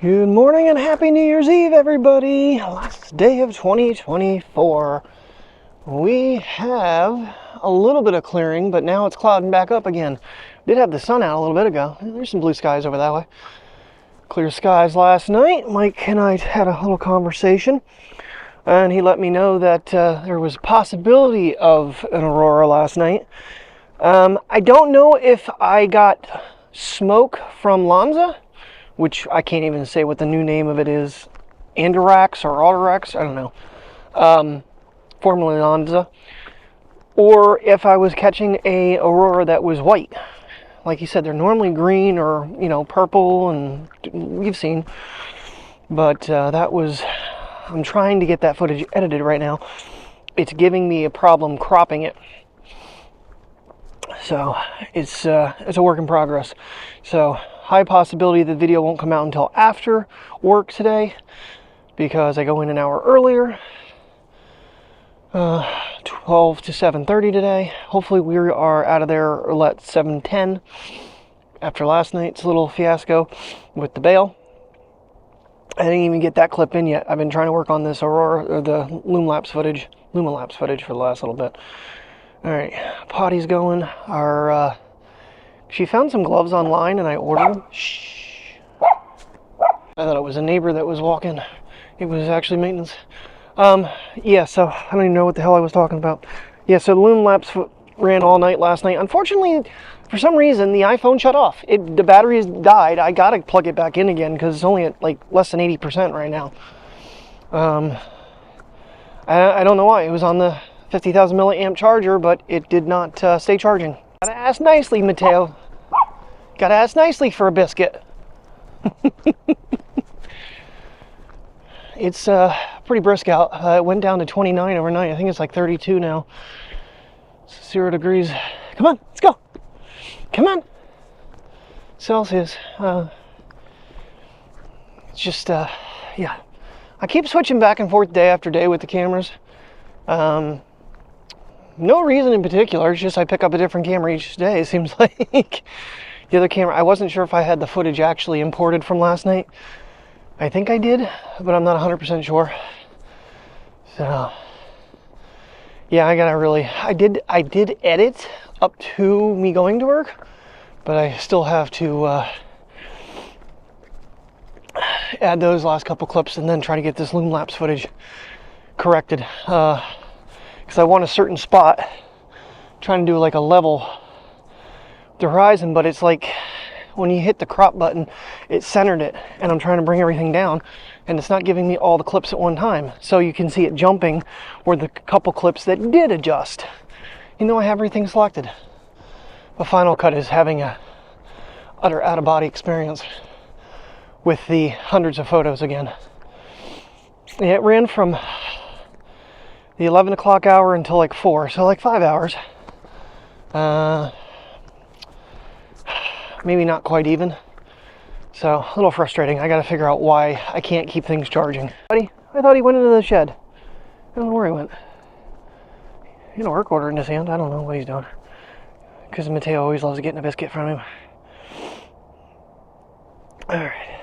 Good morning and happy New Year's Eve, everybody. Last day of 2024. We have a little bit of clearing, but now it's clouding back up again. Did have the sun out a little bit ago. There's some blue skies over that way. Clear skies last night. Mike and I had a little conversation, and he let me know that there was a possibility of an aurora last night. I don't know if I got smoke from Lanza, which I can't even say what the new name of it is, Andirax or Autorax, I don't know, formerly Lanza, or if I was catching a aurora that was white. Like you said, they're normally green or, you know, purple, and you've seen, but that was, I'm trying to get that footage edited right now. It's giving me a problem cropping it. So it's a work in progress. So high possibility the video won't come out until after work today, because I go in an hour earlier, 12 to 7:30 today. Hopefully we are out of there at 7:10 after last night's little fiasco with the bail. I didn't even get that clip in yet. I've been trying to work on this aurora, or the Lumalapse footage for the last little bit. All right, potty's going. She found some gloves online and I ordered them. Shh. I thought it was a neighbor that was walking. It was actually maintenance. Yeah, so I don't even know what the hell I was talking about. Yeah, so the Lumalapse ran all night last night. Unfortunately, for some reason, the iPhone shut off. The batteries died. I gotta plug it back in again because it's only at like less than 80% right now. I don't know why. It was on the 50,000 milliamp charger, but it did not stay charging. Gotta ask nicely, Mateo. Gotta ask nicely for a biscuit. It's pretty brisk out. It went down to 29 overnight. I think it's like 32 now. It's 0 degrees. Come on, let's go. Come on. Celsius. It's just, yeah. I keep switching back and forth day after day with the cameras. No reason in particular, it's just I pick up a different camera each day, it seems like. The other camera, I wasn't sure if I had the footage actually imported from last night. I think I did, but I'm not 100% sure. So, yeah, I did edit up to me going to work, but I still have to add those last couple clips and then try to get this Lumalapse footage corrected. Because I want a certain spot, trying to do like a level the horizon, but it's like when you hit the crop button, it centered it, and I'm trying to bring everything down, and it's not giving me all the clips at one time. So you can see it jumping where the couple clips that did adjust. You know, I have everything selected. The Final Cut is having a utter out-of-body experience with the hundreds of photos again. Yeah, it ran from the 11 o'clock hour until like 4, so like 5 hours. Maybe not quite even. So a little frustrating. I gotta figure out why I can't keep things charging. Buddy, I thought he went into the shed. I don't know where he went. He had a work order in his hand. I don't know what he's doing. Because Mateo always loves getting a biscuit from him. Alright.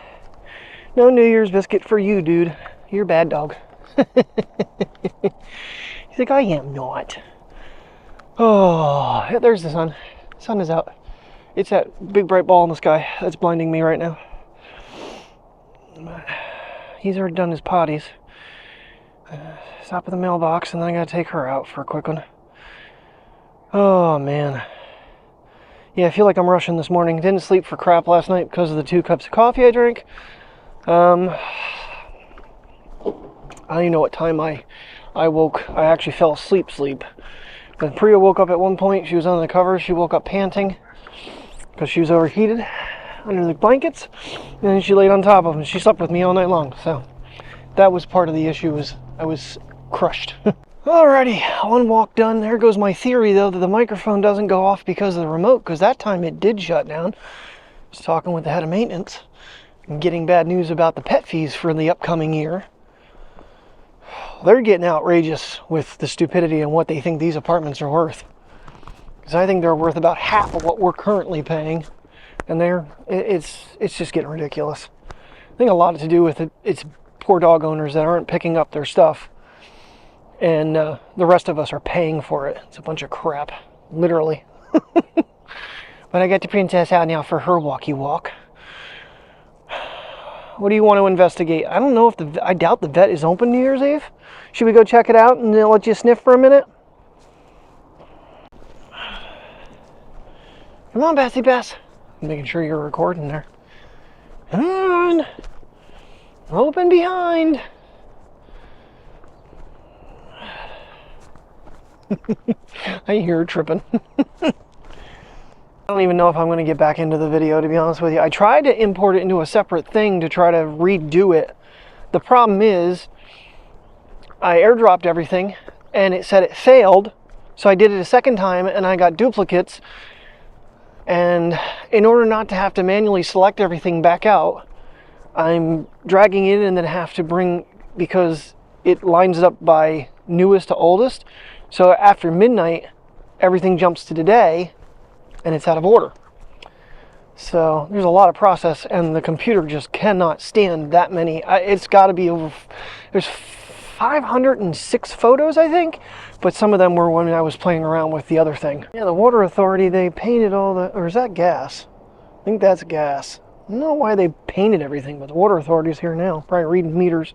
No New Year's biscuit for you, dude. You're a bad dog. He's like, I am not. Oh, there's the sun. Sun is out. It's that big bright ball in the sky that's blinding me right now. He's already done his potties. Stop at the mailbox, and then I gotta take her out for a quick one. Oh man. Yeah, I feel like I'm rushing this morning. Didn't sleep for crap last night because of the 2 cups of coffee I drank. I don't even know what time I woke. I actually fell asleep. Then Priya woke up at one point. She was under the covers. She woke up panting because she was overheated under the blankets. And then she laid on top of them. She slept with me all night long. So that was part of the issue. I was crushed. Alrighty, one walk done. There goes my theory, though, that the microphone doesn't go off because of the remote, because that time it did shut down. I was talking with the head of maintenance and getting bad news about the pet fees for the upcoming year. They're getting outrageous with the stupidity and what they think these apartments are worth. Because I think they're worth about half of what we're currently paying. And it's just getting ridiculous. think a lot to do with it. It's poor dog owners that aren't picking up their stuff, and the rest of us are paying for it. It's a bunch of crap, literally. But I got the princess out now for her walkie walk. What do you want to investigate? I don't know if I doubt the vet is open New Year's Eve. Should we go check it out and let you sniff for a minute? Come on, Bessie Bess. I'm making sure you're recording there. Come on. Open behind. I hear her tripping. I don't even know if I'm going to get back into the video, to be honest with you. I tried to import it into a separate thing to try to redo it. The problem is I airdropped everything and it said it failed. So I did it a second time and I got duplicates. And in order not to have to manually select everything back out, I'm dragging it in and then have to bring, because it lines it up by newest to oldest. So after midnight, everything jumps to today and it's out of order. So there's a lot of process, and the computer just cannot stand that many. It's got to be over, there's 506 photos, I think, but some of them were when I was playing around with the other thing. Yeah, the water authority, they painted all the, or is that gas? I think that's gas. I don't know why they painted everything, but the water authority's here now, probably reading meters.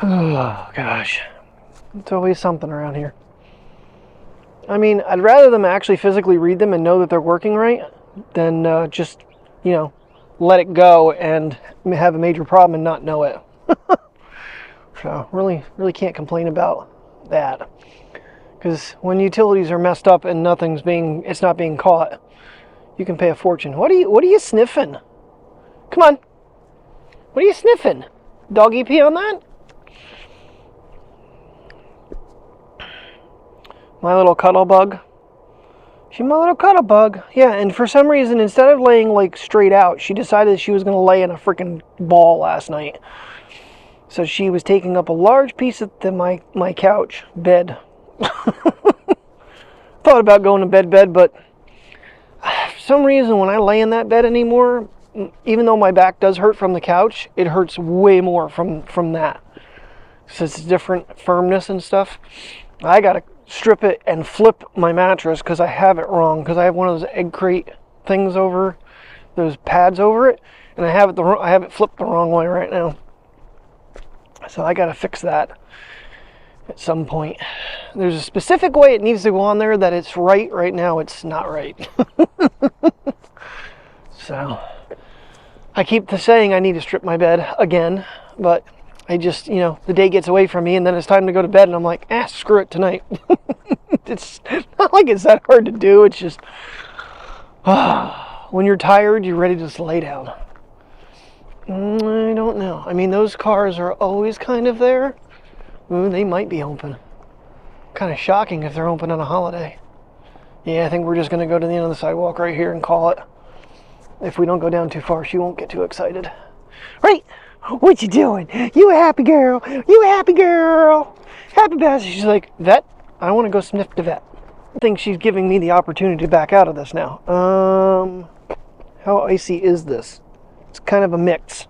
Oh gosh, it's always something around here. I mean, I'd rather them actually physically read them and know that they're working right than just, you know, let it go and have a major problem and not know it. So really can't complain about that, because when utilities are messed up and it's not being caught, you can pay a fortune. What are you sniffing? Come on, what are you sniffing? Doggy pee on that? My little cuddle bug. She's my little cuddle bug. Yeah, and for some reason, instead of laying like straight out, she decided she was going to lay in a freaking ball last night. So she was taking up a large piece of my couch bed. Thought about going to bed, but for some reason when I lay in that bed anymore, even though my back does hurt from the couch, it hurts way more from that. So it's different firmness and stuff. I gotta strip it and flip my mattress because I have it wrong, because I have one of those egg crate things over, those pads over it, and I have it flipped the wrong way right now. So I gotta fix that at some point. There's a specific way it needs to go on there that it's right now it's not right. So I keep saying I need to strip my bed again, but I just, you know, the day gets away from me and then it's time to go to bed and I'm like, screw it tonight. It's not like it's that hard to do. It's just, when you're tired, you're ready to just lay down. I don't know. I mean, those cars are always kind of there. Ooh, they might be open. Kind of shocking if they're open on a holiday. Yeah, I think we're just going to go to the end of the sidewalk right here and call it. If we don't go down too far, she won't get too excited. Right? What you doing? You a happy girl? You a happy girl? Happy Bess. She's like, vet, I want to go sniff the vet. I think she's giving me the opportunity to back out of this now. How icy is this? It's kind of a mix.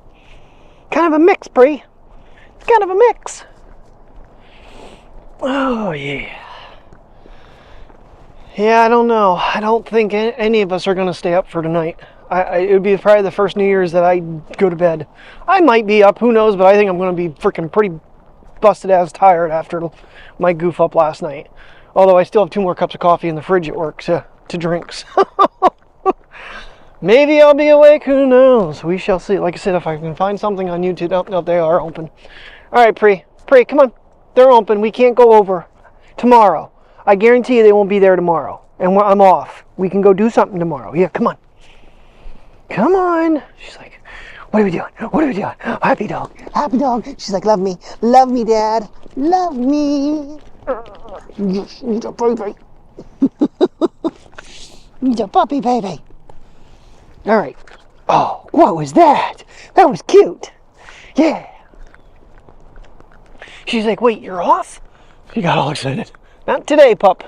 Kind of a mix, Bree. It's kind of a mix. Oh, yeah. Yeah, I don't know. I don't think any of us are going to stay up for tonight. It would be probably the first New Year's that I go to bed. I might be up, who knows, but I think I'm going to be freaking pretty busted ass tired after my goof up last night. Although I still have 2 more cups of coffee in the fridge at work to drink. So maybe I'll be awake, who knows? We shall see. Like I said, if I can find something on YouTube. No, they are open. All right, Pre, come on. They're open. We can't go over tomorrow. I guarantee you they won't be there tomorrow. And I'm off. We can go do something tomorrow. Yeah, come on. Come on. She's like, what are we doing? What are we doing? Happy dog. Happy dog. She's like, love me. Love me, Dad. Love me. You're a baby. You're a puppy baby. All right. Oh, what was that? That was cute. Yeah. She's like, wait, you're off? She got all excited. Not today, pup.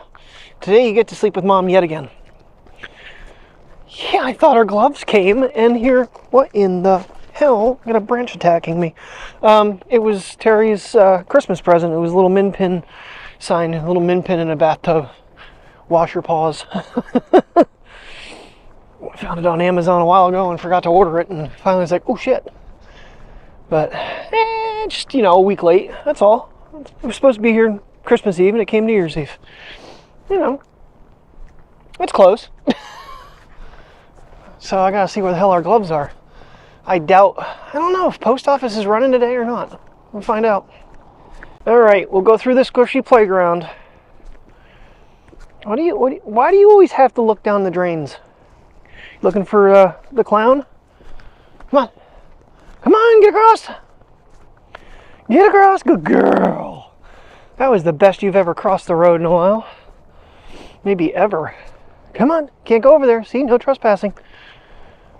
Today you get to sleep with Mom yet again. Yeah, I thought her gloves came, and here, what in the hell? I got a branch attacking me. It was Terry's Christmas present. It was a little min pin sign, a little min pin in a bathtub. Wash your paws. I found it on Amazon a while ago and forgot to order it, and finally was like, oh shit. But, just, a week late, that's all. It was supposed to be here Christmas Eve, and it came New Year's Eve. It's close. So I gotta see where the hell our gloves are. I don't know if post office is running today or not. We'll find out. Alright, we'll go through this squishy playground. Why do you always have to look down the drains? Looking for the clown? Come on. Come on, get across. Get across, good girl. That was the best you've ever crossed the road in a while. Maybe ever. Come on, can't go over there. See, no trespassing.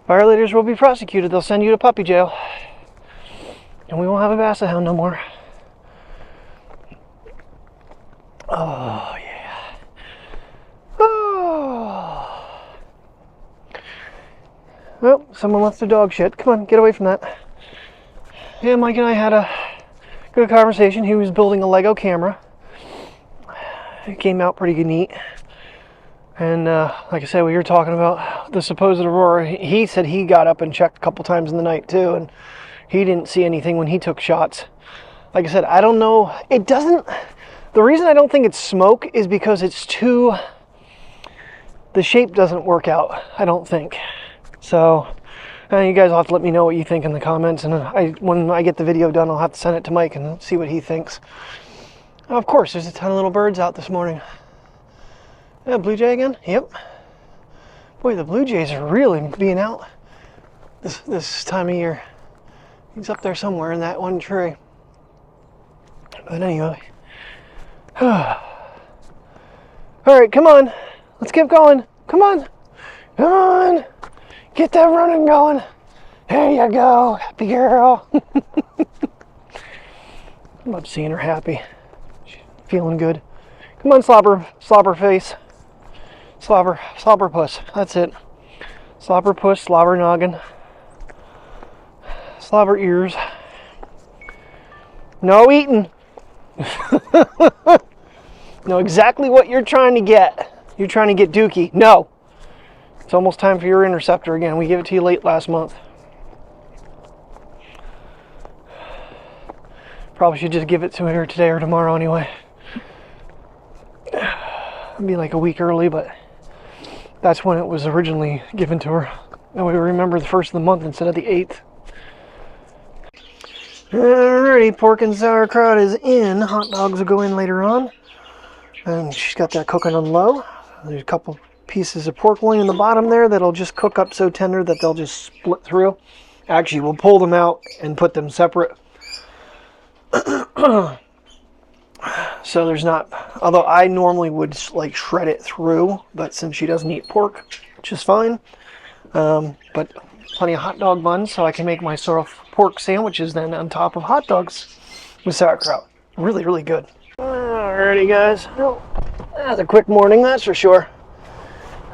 Violators will be prosecuted. They'll send you to puppy jail. And we won't have a basset hound no more. Oh, yeah. Oh. Well, someone left their dog shit. Come on, get away from that. Yeah, Mike and I had a good conversation. He was building a Lego camera. It came out pretty neat. And like I said, we were talking about the supposed aurora. He said he got up and checked a couple times in the night too, and he didn't see anything when he took shots. Like I said, I don't know. It doesn't. The reason I don't think it's smoke is because it's too. The shape doesn't work out, I don't think. So you guys will have to let me know what you think in the comments, and when I get the video done, I'll have to send it to Mike and see what he thinks. Of course, there's a ton of little birds out this morning. Yeah, blue jay again? Yep. Boy, the blue jays are really being out this time of year. He's up there somewhere in that one tree. But anyway. Alright, come on. Let's keep going. Come on. Come on. Get that running going. There you go. Happy girl. I love seeing her happy. She's feeling good. Come on, slobber face. Slobber puss. That's it. Slobber puss, slobber noggin. Slobber ears. No eating. Know exactly what you're trying to get. You're trying to get dookie. No. It's almost time for your interceptor again. We gave it to you late last month. Probably should just give it to her today or tomorrow anyway. It'd be like a week early, but that's when it was originally given to her. And we remember the first of the month instead of the 8th. Alrighty, pork and sauerkraut is in. Hot dogs will go in later on. And she's got that cooking on low. There's a couple pieces of pork loin in the bottom there that'll just cook up so tender that they'll just split through. Actually, we'll pull them out and put them separate. So there's not, although I normally would like shred it through, but since she doesn't eat pork, which is fine. But plenty of hot dog buns, so I can make my sort of pork sandwiches then on top of hot dogs with sauerkraut. Really, really good. Alrighty, guys. Well, that's a quick morning, that's for sure.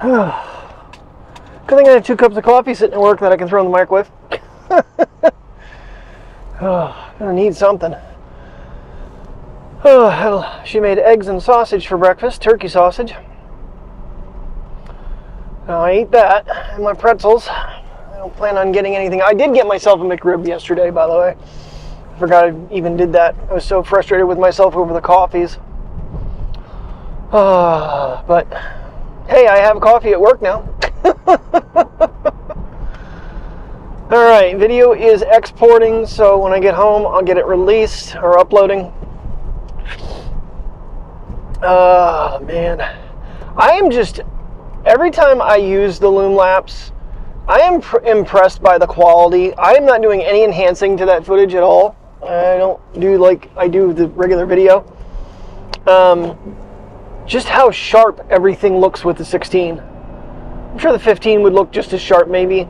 Good thing I have 2 cups of coffee sitting at work that I can throw in the microwave. Gonna need something. She made eggs and sausage for breakfast, turkey sausage. I ate that, and my pretzels. I don't plan on getting anything. I did get myself a McRib yesterday, by the way. I forgot I even did that. I was so frustrated with myself over the coffees. But, hey, I have coffee at work now. Alright, video is exporting, so when I get home, I'll get it released or uploading. Oh, man. I am just, every time I use the Loom Lapse, I am impressed by the quality. I am not doing any enhancing to that footage at all. I don't do like I do the regular video. Just how sharp everything looks with the 16. I'm sure the 15 would look just as sharp maybe.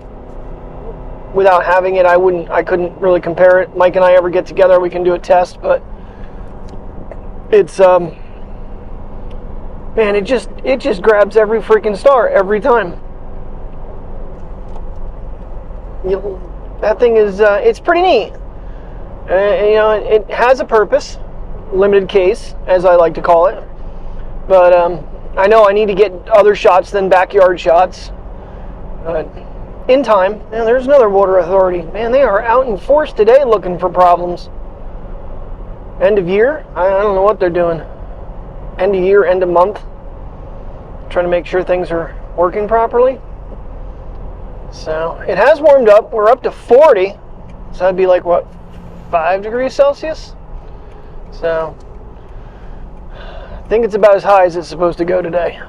Without having it, I couldn't really compare it. Mike and I ever get together, we can do a test, but it's man, it just grabs every freaking star every time. That thing is, it's pretty neat. You know, it has a purpose, limited case, as I like to call it. But I know I need to get other shots than backyard shots. In time. Man, there's another water authority. Man, they are out in force today looking for problems. End of year? I don't know what they're doing. End of year, end of month. Trying to make sure things are working properly. So it has warmed up. We're up to 40. So that'd be like what, 5 degrees Celsius? So I think it's about as high as it's supposed to go today.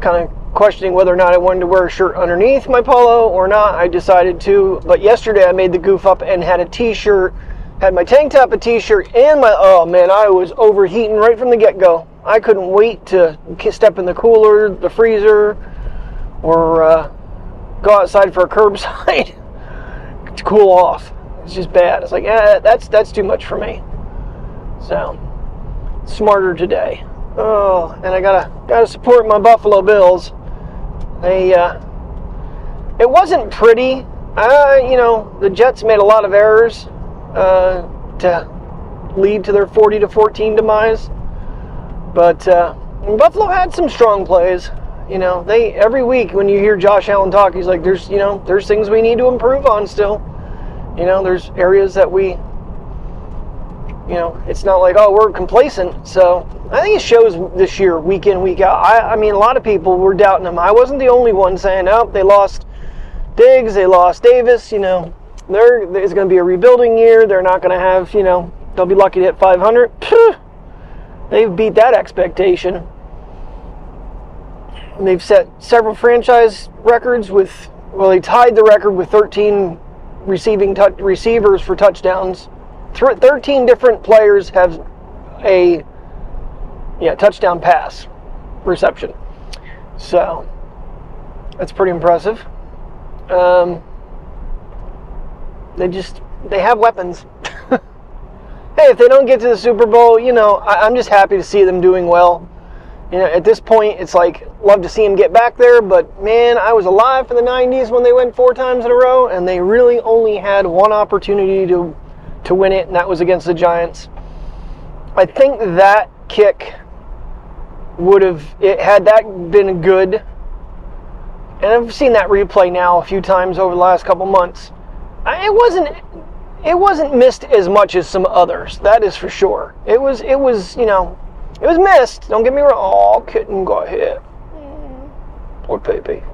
Kind of questioning whether or not I wanted to wear a shirt underneath my polo or not. I decided to, but yesterday I made the goof up and had a t-shirt, had my tank top, a t-shirt, and my, oh man, I was overheating right from the get-go. I couldn't wait to step in the cooler, the freezer, or go outside for a curbside to cool off. It's just bad. It's like, that's too much for me. So, smarter today. Oh, and I gotta support my Buffalo Bills. It wasn't pretty. You know, the Jets made a lot of errors to lead to their 40-14 demise. But Buffalo had some strong plays. You know, every week when you hear Josh Allen talk, he's like, there's things we need to improve on still. You know, there's areas that we, you know, it's not like, oh, we're complacent. So I think it shows this year, week in, week out. I mean, a lot of people were doubting them. I wasn't the only one saying, oh, they lost Diggs, they lost Davis. You know, it's going to be a rebuilding year. They're not going to have, you know, they'll be lucky to hit 500. They've beat that expectation. And they've set several franchise records with, well, they tied the record with 13 receivers for touchdowns. 13 different players have a touchdown pass reception. So that's pretty impressive. They have weapons. Hey, if they don't get to the Super Bowl, you know, I'm just happy to see them doing well. You know, at this point, it's like, love to see them get back there, but man, I was alive for the 90s when they went 4 times in a row, and they really only had one opportunity to win it, and that was against the Giants. I think that kick had that been good, and I've seen that replay now a few times over the last couple months. It wasn't missed as much as some others, that is for sure. It was, you know, it was missed, don't get me wrong. Oh, kitten got hit. Poor baby.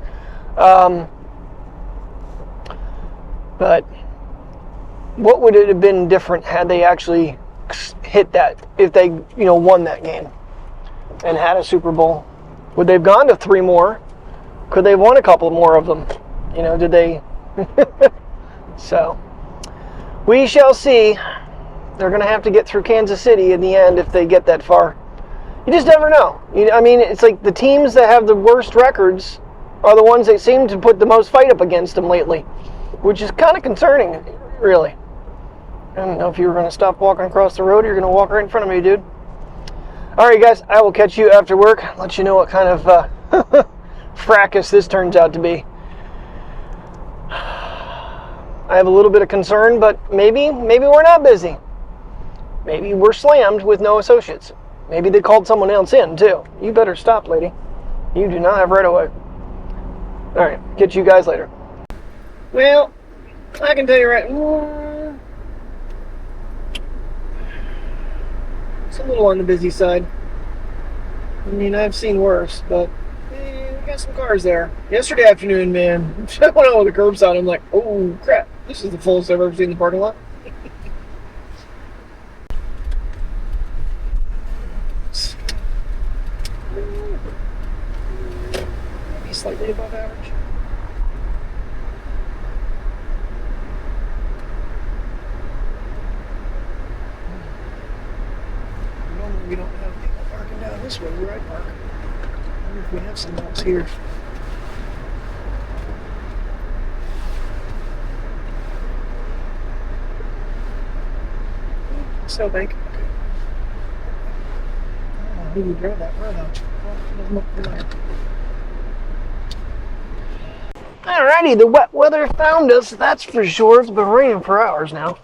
But what would it have been different had they actually hit that, if they, you know, won that game and had a Super Bowl? Would they have gone to 3 more? Could they have won a couple more of them? You know, did they? So, we shall see. They're going to have to get through Kansas City in the end if they get that far. You just never know. I mean, it's like the teams that have the worst records are the ones that seem to put the most fight up against them lately, which is kind of concerning, really. I don't know if you were going to stop walking across the road or you're going to walk right in front of me, dude. All right, guys, I will catch you after work. Let you know what kind of fracas this turns out to be. I have a little bit of concern, but maybe we're not busy. Maybe we're slammed with no associates. Maybe they called someone else in, too. You better stop, lady. You do not have right of way. All right, get you guys later. Well, I can tell you right... It's a little on the busy side. I mean, I've seen worse, but we got some cars there. Yesterday afternoon, man, I went out with the curbside. I'm like, oh, crap. This is the fullest I've ever seen in the parking lot. Maybe slightly above average. Normally we don't have people parking down this way where I park. I wonder if we have some else here. So bank. Okay. I don't know who would drive that car though. Well, it doesn't look familiar. Alrighty, the wet weather found us, that's for sure. It's been raining for hours now.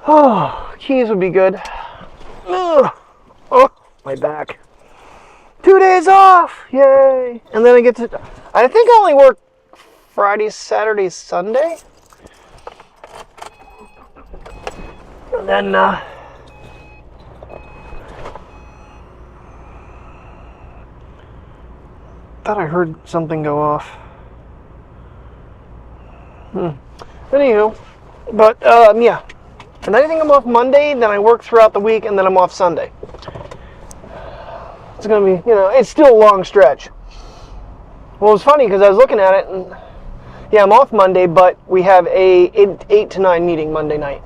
Oh, keys would be good. Ugh. Oh, my back. 2 days off, yay! And then I get to, I think I only work Friday, Saturday, Sunday. And then, thought I heard something go off. Anywho, but, yeah. And I think I'm off Monday, then I work throughout the week, and then I'm off Sunday. It's gonna be, you know, it's still a long stretch. Well, it was funny because I was looking at it, and yeah, I'm off Monday, but we have a 8 to 9 meeting Monday night.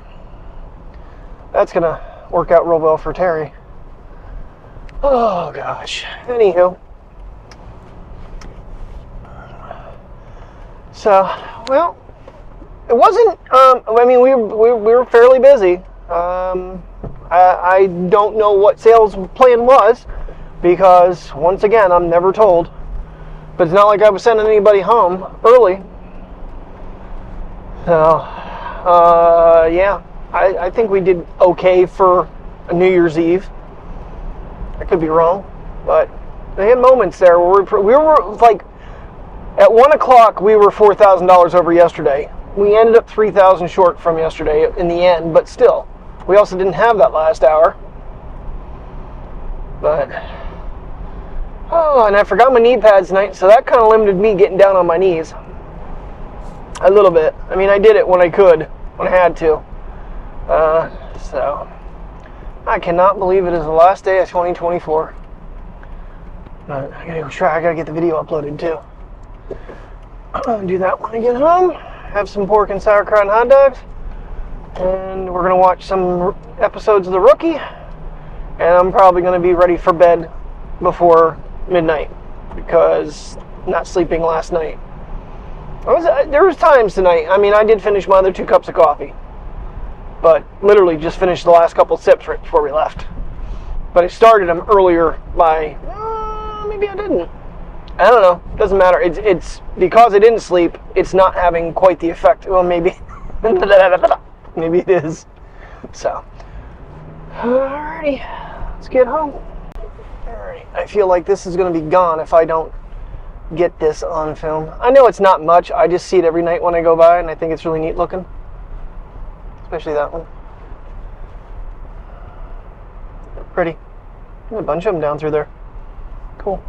That's gonna work out real well for Terry. Oh gosh. Anywho, so well, it wasn't. I mean, we were fairly busy. I don't know what sales plan was, because once again, I'm never told. But it's not like I was sending anybody home early. So, yeah, I think we did okay for a New Year's Eve. I could be wrong, but they had moments there where we were like, at 1 o'clock we were $4,000 over yesterday. We ended up 3,000 short from yesterday in the end, but still, we also didn't have that last hour. But, oh, and I forgot my knee pads tonight, so that kind of limited me getting down on my knees. A little bit. I mean, I did it when I could, when I had to. So, I cannot believe it is the last day of 2024. But I gotta go try, I gotta get the video uploaded too. I'll do that when I get home. Have some pork and sauerkraut and hot dogs. And we're gonna watch some episodes of The Rookie. And I'm probably gonna be ready for bed before midnight, because not sleeping last night. There was times tonight, I mean, I did finish my other 2 cups of coffee, but literally just finished the last couple sips right before we left. But I started them earlier by, maybe I didn't. I don't know, doesn't matter. It's because I didn't sleep, it's not having quite the effect. Well, maybe, maybe it is. So, alrighty, let's get home. Alright, I feel like this is going to be gone if I don't get this on film. I know it's not much, I just see it every night when I go by, and I think it's really neat looking. Especially that one. Pretty. There's a bunch of them down through there. Cool.